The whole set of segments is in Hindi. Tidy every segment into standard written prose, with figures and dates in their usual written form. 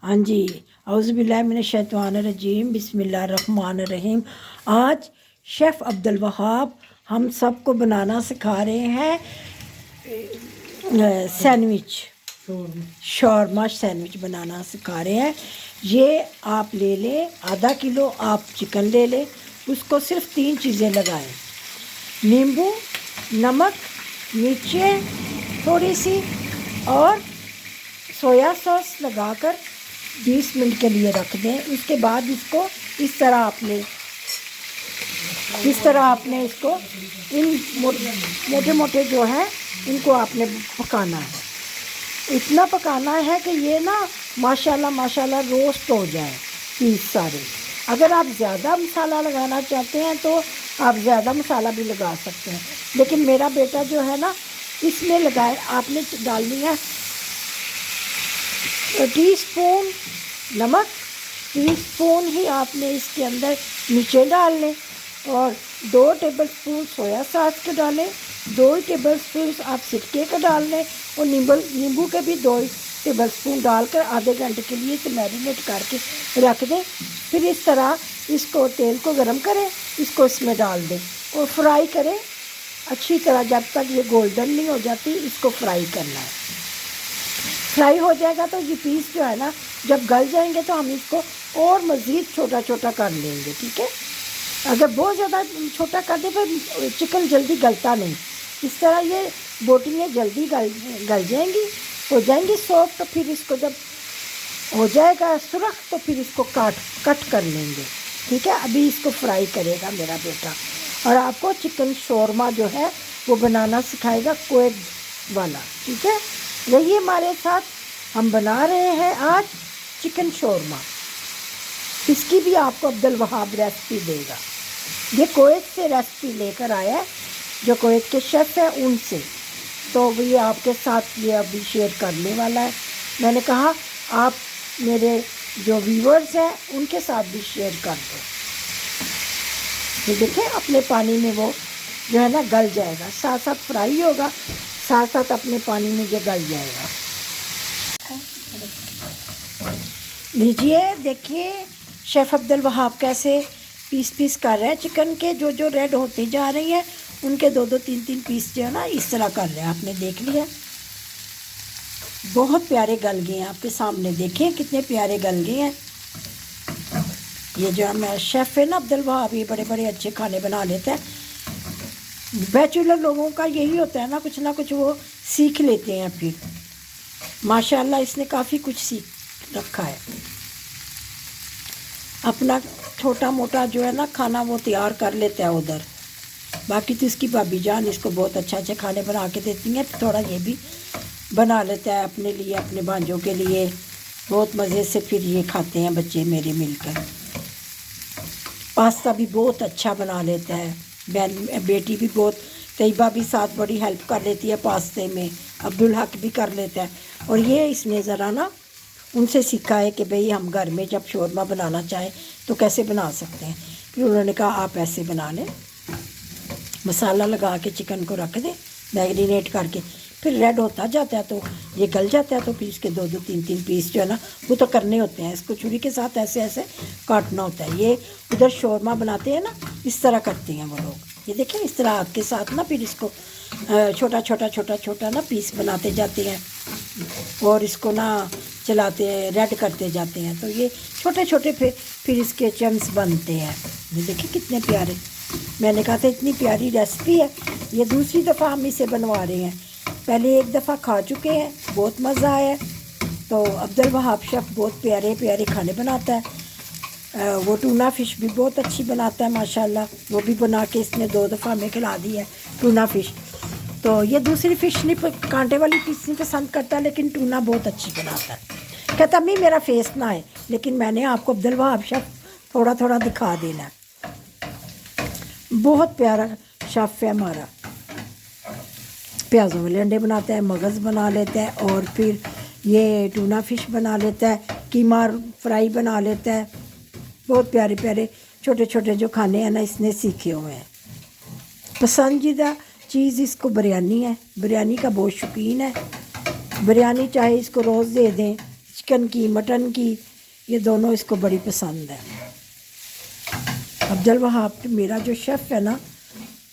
हाँ जी, औज़ुबिल्लाहिमिनश्शैतानिर्रजीम बिस्मिल्लाहिर्रहमानिर्रहीम। आज शेफ़ अब्दुल वहाब हम सबको बनाना सिखा रहे हैं सैंडविच, शौरमा सैंडविच बनाना सिखा रहे हैं। ये आप ले लें, आधा किलो आप चिकन ले लें, उसको सिर्फ 3 चीज़ें लगाएं, नींबू, नमक, मिर्चें थोड़ी सी और सोया सॉस लगाकर 20 मिनट के लिए रख दें। उसके बाद इसको इस तरह आपने इसको इन मोटे मोटे जो है इनको आपने पकाना है। इतना पकाना है कि ये ना माशाल्लाह रोस्ट हो जाए पीस सारे। अगर आप ज़्यादा मसाला लगाना चाहते हैं तो आप ज़्यादा मसाला भी लगा सकते हैं, लेकिन मेरा बेटा जो है ना इसमें लगाए आपने डालनी है टीस्पून नमक, टीस्पून ही आपने इसके अंदर नीचे डालने और 2 टेबलस्पून सोया सॉस के डालें, 2 टेबलस्पून आप सिरके का डाल लें और नींबू के भी 2 टेबलस्पून डालकर आधे घंटे के लिए इसे मैरिनेट करके रख दें। फिर इस तरह इसको तेल को गरम करें, इसको इसमें डाल दें और फ्राई करें अच्छी तरह जब तक ये गोल्डन नहीं हो जाती। इसको फ्राई करना है। फ्राई हो जाएगा तो ये पीस जो है ना जब गल जाएंगे तो हम इसको और मज़ीद छोटा छोटा कर लेंगे, ठीक है। अगर बहुत ज़्यादा छोटा कर दे तो चिकन जल्दी गलता नहीं। इस तरह ये बोटियाँ जल्दी गल जाएंगी, हो जाएंगी सॉफ्ट। तो फिर इसको जब हो जाएगा सुरख तो फिर इसको कट कर लेंगे, ठीक है। अभी इसको फ्राई करेगा मेरा बेटा और आपको चिकन शौरमा जो है वो बनाना सिखाएगा कोएट वाला, ठीक है। रहिए हमारे साथ, हम बना रहे हैं आज चिकन शौरमा। इसकी भी आपको अब्दुल वहाब रेसिपी देगा। ये कोएत से रेसिपी लेकर आया है, जो कोएत के शेफ़ हैं उनसे, तो ये आपके साथ ये अभी शेयर करने वाला है। मैंने कहा आप मेरे जो व्यूअर्स हैं उनके साथ भी शेयर कर दो। ये देखें अपने पानी में वो जो है ना गल जाएगा, साथ साथ फ्राई होगा, साथ साथ अपने पानी में ये गल जाएगा। लीजिए देखिए शेफ़ अब्दुल वहाब कैसे पीस कर रहे हैं चिकन के। जो रेड होते जा रही हैं उनके 2-2 3-3 पीस जो है ना इस तरह कर रहे हैं। आपने देख लिया, बहुत प्यारे गल गए हैं, आपके सामने देखें कितने प्यारे गल गए हैं। ये जो हमारा शेफ़ है ना अब्दुल वहाब, ये बड़े बड़े अच्छे खाने बना लेते हैं। बैचलर लोगों का यही होता है ना कुछ वो सीख लेते हैं। फिर माशाल्लाह इसने काफ़ी कुछ सीख रखा है। अपना छोटा मोटा जो है ना खाना वो तैयार कर लेता है उधर। बाकी तो इसकी भाभी जान इसको बहुत अच्छे खाने बना के देती हैं, तो थोड़ा ये भी बना लेता है अपने लिए, अपने भांजों के लिए। बहुत मज़े से फिर ये खाते हैं बच्चे मेरे मिलकर। पास्ता भी बहुत अच्छा बना लेता है, बेटी भी बहुत, तैयबा भी साथ बड़ी हेल्प कर लेती है पास्ते में, अब्दुल हक भी कर लेता है। और ये इसने ज़रा ना उनसे सीखा है कि भाई हम घर में जब शौरमा बनाना चाहें तो कैसे बना सकते हैं। फिर उन्होंने कहा आप ऐसे बना लें, मसाला लगा के चिकन को रख दें मैरिनेट करके, फिर रेड होता जाता है तो ये गल जाता है। तो फिर इसके 2-2 3-3 पीस जो है ना वो तो करने होते हैं, इसको छुरी के साथ ऐसे ऐसे काटना होता है। ये उधर शौरमा बनाते हैं ना इस तरह करते हैं वो लोग। ये देखें इस तरह हाथ के साथ ना फिर इसको छोटा छोटा ना पीस बनाते जाते हैं और इसको ना चलाते हैं, रेड करते जाते हैं। तो ये छोटे छोटे फिर इसके चंक्स बनते हैं। ये देखिए कितने प्यारे। मैंने कहा था इतनी प्यारी रेसिपी है, ये दूसरी दफ़ा हम इसे बनवा रहे हैं। पहले एक दफ़ा खा चुके हैं, बहुत मज़ा आया। तो अब्दुल वहाब शेफ़ बहुत प्यारे प्यारे खाने बनाता है। वो टूना फ़िश भी बहुत अच्छी बनाता है माशाल्लाह। वो भी बना के इसने 2 दफ़ा हमें खिला दी है टूना फ़िश। तो ये दूसरी फ़िश नहीं, कांटे वाली फ़िश नहीं पसंद करता, लेकिन टूना बहुत अच्छी बनाता है। कहता अम्मी मेरा फेस ना है, लेकिन मैंने आपको अब्दुल वहाब शेफ़ थोड़ा थोड़ा दिखा देना है। बहुत प्यारा शेफ़ है हमारा। प्याज़ों वाले अंडे बनाता है, मगज़ बना लेता है और फिर ये टूना फ़िश बना लेता है, कीमा फ्राई बना लेता है। बहुत प्यारे प्यारे छोटे छोटे जो खाने हैं ना इसने सीखे हुए हैं। पसंदीदा चीज़ इसको बिरयानी है, बिरयानी का बहुत शौकीन है। बिरयानी चाहे इसको रोज़ दे दें, चिकन की, मटन की, ये दोनों इसको बड़ी पसंद है। अब्दुल वहाब मेरा जो शेफ़ है ना,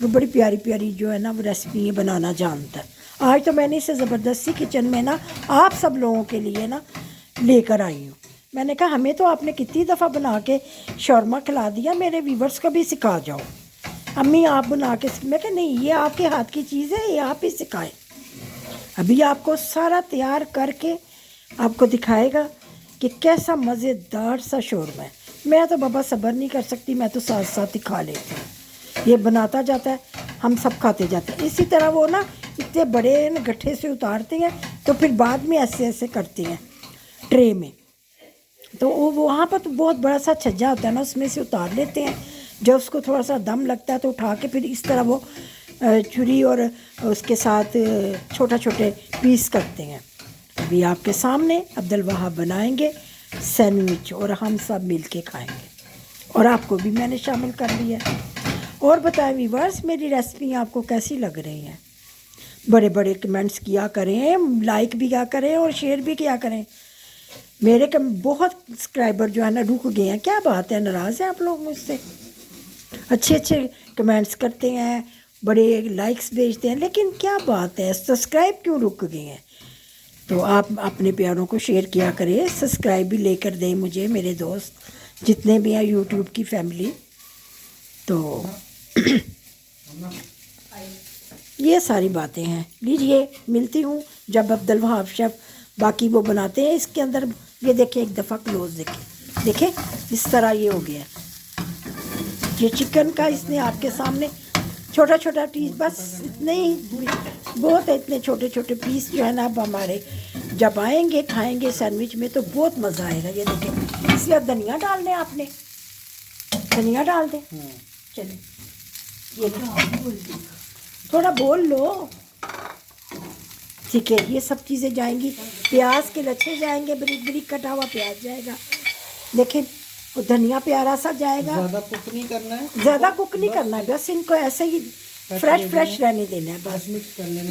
वो बड़ी प्यारी प्यारी जो है ना वो रेसिपी ये बनाना जानता है। आज तो मैंने इसे ज़बरदस्ती किचन में ना आप सब लोगों के लिए ना लेकर आई हूँ। मैंने कहा हमें तो आपने कितनी दफ़ा बना के शौरमा खिला दिया, मेरे व्यूवर्स को भी सिखा जाओ। अम्मी आप बना के, मैं कहा नहीं, ये आपके हाथ की चीज़ है, ये आप ही सिखाएं। अभी आपको सारा तैयार करके आपको दिखाएगा कि कैसा मज़ेदार सा शौरमा है। मैं तो बाबा सब्र नहीं कर सकती, मैं तो साथ साथ ही खा लेती हूँ। ये बनाता जाता है, हम सब खाते जाते हैं। इसी तरह वो ना इतने बड़े गट्ठे से उतारते हैं, तो फिर बाद में ऐसे ऐसे करते हैं ट्रे में। तो वो वहाँ पर तो बहुत बड़ा सा छज्जा होता है ना, उसमें से उतार लेते हैं। जब उसको थोड़ा सा दम लगता है तो उठा के फिर इस तरह वो छुरी और उसके साथ छोटा छोटे पीस करते हैं। अभी आपके सामने अब्दुल वहाब बनाएंगे सैंडविच और हम सब मिल के खाएँगे, और आपको भी मैंने शामिल कर लिया। और बताएं व्यूअर्स, मेरी रेसिपी आपको कैसी लग रही है? बड़े बड़े कमेंट्स किया करें, लाइक भी किया करें और शेयर भी किया करें। मेरे बहुत सब्सक्राइबर जो है ना रुक गए हैं। क्या बात है, नाराज़ हैं आप लोग मुझसे? अच्छे अच्छे कमेंट्स करते हैं, बड़े लाइक्स भेजते हैं, लेकिन क्या बात है, सब्सक्राइब क्यों रुक गए हैं? तो आप अपने प्यारों को शेयर किया करें, सब्सक्राइब भी लेकर दें मुझे, मेरे दोस्त जितने भी हैं यूट्यूब की फैमिली। तो ये सारी बातें हैं। लीजिए, मिलती हूँ जब अब्दुल वहाब शेफ़ बाकी वो बनाते हैं। इसके अंदर ये देखें, एक दफ़ा क्लोज देखें, इस तरह ये हो गया। ये चिकन का इसने आपके सामने छोटा छोटा पीस, बस इतने ही बहुत है, इतने छोटे छोटे पीस जो है ना। अब हमारे जब आएंगे खाएंगे सैंडविच में तो बहुत मज़ा आएगा। ये देखें, इसलिए अब धनिया डाल दें, आपने धनिया डाल दें। चलिए, ये थोड़ा बोल लो, ठीक है। ये सब चीज़ें जाएंगी, प्याज के लच्छे जाएंगे, बारीक बारीक कटा हुआ प्याज जाएगा। देखें, वो धनिया प्यारा सा जाएगा। ज़्यादा कुक नहीं करना है, ज़्यादा कुक नहीं करना है, बस इनको ऐसे ही फ्रेश रहने देना है बस।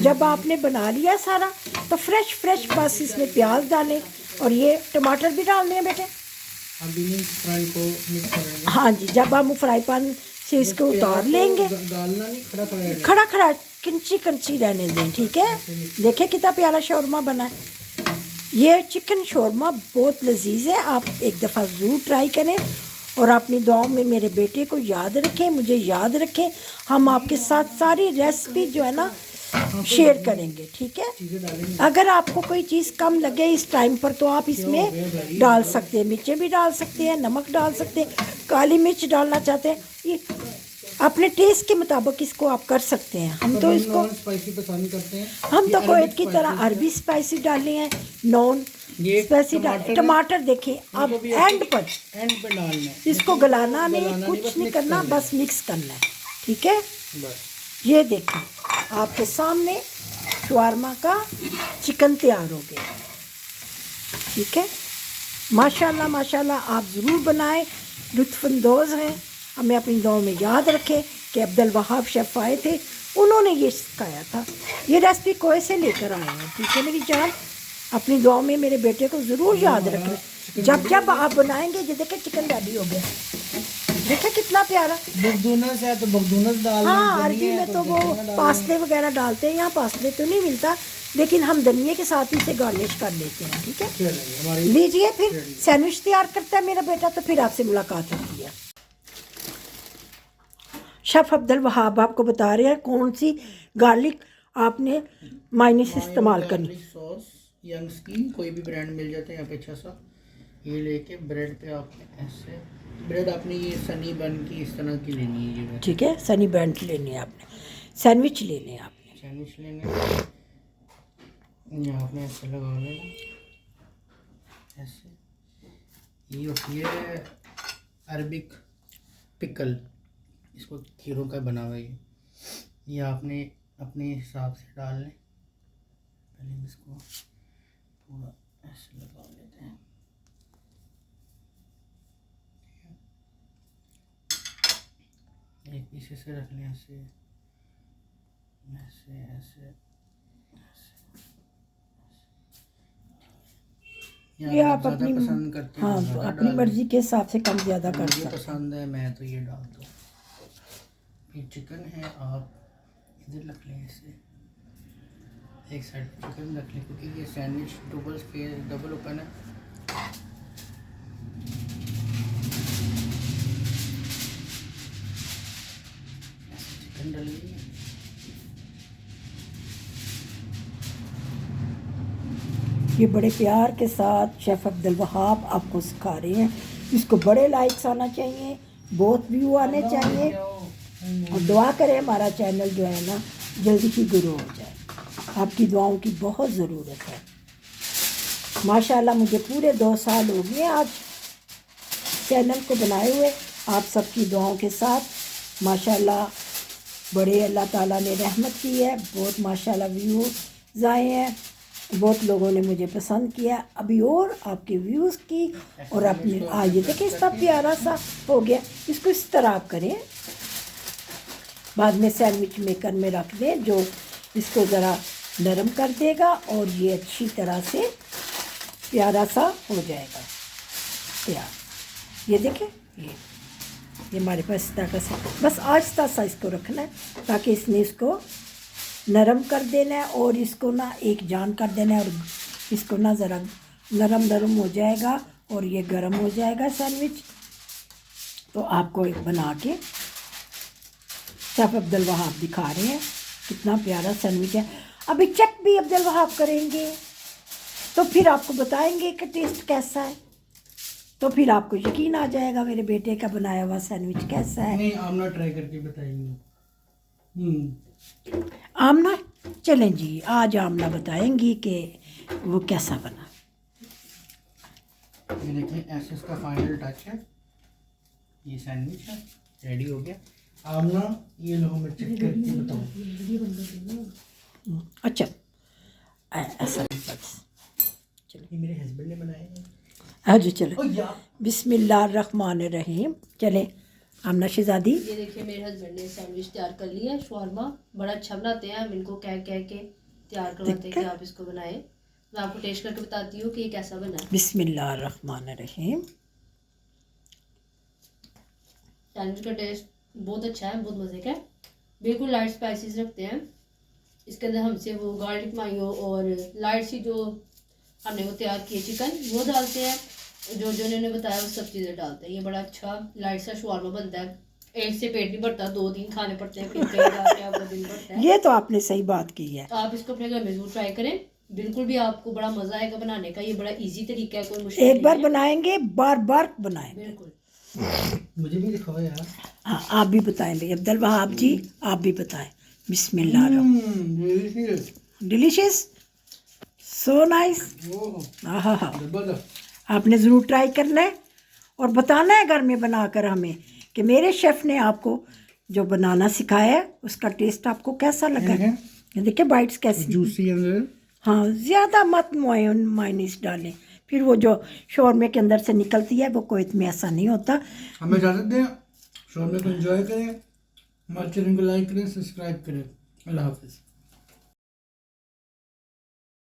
जब आपने बना लिया सारा तो फ्रेश बस इसमें प्याज डालें, और ये टमाटर भी डालने हैं बेटे। अभी फ्राई को मिक्स करेंगे। हाँ जी, जब हम फ्राई पैन से इसको उतार लेंगे, डालना नहीं, खड़ा कंची रहने दें, ठीक है। देखिए कितना प्यारा शौरमा बना है। ये चिकन शौरमा बहुत लजीज है, आप एक दफ़ा ज़रूर ट्राई करें। और अपनी दुआओं में मेरे बेटे को याद रखें, मुझे याद रखें। हम आपके साथ सारी रेसिपी जो है ना शेयर करेंगे, ठीक है। अगर आपको कोई चीज़ कम लगे इस टाइम पर तो आप इसमें डाल सकते हैं, मिर्चें भी डाल सकते हैं, नमक डाल सकते हैं, काली मिर्च डालना चाहते हैं, ये अपने टेस्ट के मुताबिक इसको आप कर सकते हैं। हम तो इसको स्पाइसी पसंद करते हैं, हम तो कोयत की तरह अरबी स्पाइसी डाले हैं, नॉन स्पाइसी डाले। टमाटर देखें, अब एंड पर डालना है, इसको गलाना नहीं, कुछ नहीं करना, बस मिक्स करना है, ठीक है। ये देखें, आपके सामने शवारमा का चिकन तैयार हो गया, ठीक है। माशाल्लाह माशाल्लाह, आप ज़रूर बनाएं, लुत्फ़अंदोज़ हैं। हमें अपनी दुआओं में याद रखें कि अब्दुल वहाब शेफ़ आए थे, उन्होंने ये सिखाया था। ये रेसिपी कोई से लेकर आए हैं, ठीक है मेरी जान। अपनी दुआओं में मेरे बेटे को ज़रूर याद रखें। जब आप बनाएंगे, ये देखें चिकन रेडी हो गया, देखिए कितना प्यारा। बगदूनस है तो बगदूनस डाल। हाँ, अरबी में तो वो पास्ते वगैरह डालते हैं, यहाँ पास्ते तो नहीं मिलता, लेकिन हम धनिया के साथ इसे गार्निश कर लेते हैं, ठीक है। लीजिए, फिर सैंडविच तैयार करता है मेरा बेटा, तो फिर आपसे मुलाकात होती है। शेफ़ अब्दुल वहाब आपको बता रहे हैं कौन सी गार्लिक आपने मायनीस इस्तेमाल करनी। सॉस यंग्स की कोई भी ब्रांड मिल जाता है यहाँ पे अच्छा सा। ये लेके ब्रेड पे आपने ऐसे, ब्रेड आपने ये सनी बन की इस तरह की लेनी है, ये ठीक है, सनी ब्रेड लेनी है आपने, सैंडविच लेने हैं आपने, सैंडविच लेने यहाँ आपने ऐसे लगा लेना, ऐसे। ये होती है अरबिक पिकल, इसको खीरों का बना हुआ है। ये आपने अपने हिसाब से डाल लें। पहले इसको पूरा ऐसे लगा लेते हैं, एक पीछे से रख लें, ऐसे ऐसे ऐसे ऐसे। ये आप ज़्यादा अपनी पसंद करते हैं हाँ तो तो ज़्यादा अपनी डाल मर्जी के हिसाब से कम ज़्यादा दें। कर मुझे सकते हैं। पसंद है मैं तो ये डालता हूँ। ये चिकन है, आप इधर रख लें इसे, एक साइड पे चिकन रख लें क्योंकि ये सैंडविच डबल ओपन है। चिकन डालिए, ये बड़े प्यार के साथ शेफ़ अब्दुल वहाब आपको सिखा रहे हैं। इसको बड़े लाइक्स आना चाहिए, बहुत व्यू आने चाहिए, और दुआ करें हमारा चैनल जो है ना जल्दी ही ग्रो हो जाए। आपकी दुआओं की बहुत ज़रूरत है। माशाल्लाह मुझे पूरे 2 साल हो गए आज चैनल को बनाए हुए, आप सबकी दुआओं के साथ। माशाल्लाह बड़े अल्लाह ताला ने रहमत की है, बहुत माशाल्लाह व्यूज़ आए हैं, बहुत लोगों ने मुझे पसंद किया। अभी और आपके व्यूज़ की और अपने आज ये देखिए इतना प्यारा सा हो गया। इसको इस तरह आप करें, बाद में सैंडविच मेकर में रख दें जो इसको ज़रा नरम कर देगा और ये अच्छी तरह से प्यारा सा हो जाएगा तैयार। ये देखें, ये हमारे पास इस तरह से बस आहिस्ता सा इसको रखना है ताकि इसने इसको नरम कर देना है और इसको ना एक जान कर देना है, और इसको ना ज़रा नरम नरम हो जाएगा और ये गर्म हो जाएगा सैंडविच। तो आपको एक बना के शेफ़ अब्दुल वहाब दिखा रहे हैं कितना प्यारा सैंडविच है। अभी चेक भी अब्दुल वहाब करेंगे तो फिर आपको बताएंगे कि टेस्ट कैसा है, तो फिर आपको यकीन आ जाएगा मेरे बेटे का बनाया हुआ सैंडविच कैसा है। नहीं आमना ट्राई करके बताएंगे। आमना, चलें जी आज आमना बताएंगी कि वो कैसा बना। ये देखिए ऐसे इसका फाइनल टच है, ये सैंडविच है रेडी हो गया। आमना ये लो मैं चेक करके बताऊँ। अच्छा ऐसा बस ये मेरे हस्बैंड ने बनाए हैं। आज चले ओ यार बिस्मिल्लाहिर्रहमानिर्रहीम। चले आमना शहजादी। ये देखिए मेरे हस्बैंड ने सैंडविच तैयार कर लिया है। शवारमा बड़ा अच्छा बनाते हैं, हम इनको कह कह के तैयार करवाते हैं कि आप इसको बनाएं। मैं आपको टेस्ट करके बताती हूँ कि ये कैसा बना है। बिस्मिल्लाहिर्रहमानिर्रहीम। सैंडविच का टेस्ट बहुत अच्छा है, बहुत मज़े का है, बिल्कुल लाइट स्पाइसेस रखते हैं। इसके अंदर हमसे वो गार्लिक मायो और लाइट सी जो हमने वो तैयार किए चिकन वो डालते हैं, जो जो इन्होंने बताया वो सब चीज़ें डालते हैं। ये बड़ा अच्छा लाइट सा शवारमा बनता है, एक से पेट नहीं भरता, 2-3 खाने पड़ते हैं, फिर कहीं जाके आपका दिन भरता है। ये तो आपने सही बात की है। आप इसको अपने घर में जरूर ट्राई करें, बिल्कुल भी आपको बड़ा मज़ा आएगा बनाने का। ये बड़ा इजी तरीका है, कोई मुश्किल एक बार नहीं है। बनाएंगे बार बार बनाएंगे। बिल्कुल। मुझे भी दिखाओ यार। हाँ आप भी बताएं भाई अब्दुल वहाब जी, आप भी बताएं। बिस्मिल्लाह। Delicious. Delicious, so nice. Oh हाँ हाँ, जबरदस्त। आपने ज़रूर ट्राई करना है और बताना है घर में बनाकर हमें कि मेरे शेफ़ ने आपको जो बनाना सिखाया है उसका टेस्ट आपको कैसा लगा। ये देखिए बाइट्स कैसी जूसी अंदर। हाँ ज़्यादा मत मायोनीज डालें, फिर वो जो शोरमे के अंदर से निकलती है वो कोई में ऐसा नहीं होता। हमें इजाज़त दें, शो में को एंजॉय करें, हमारे चैनल को लाइक करें, सब्सक्राइब करें। अल्लाह हाफिज़।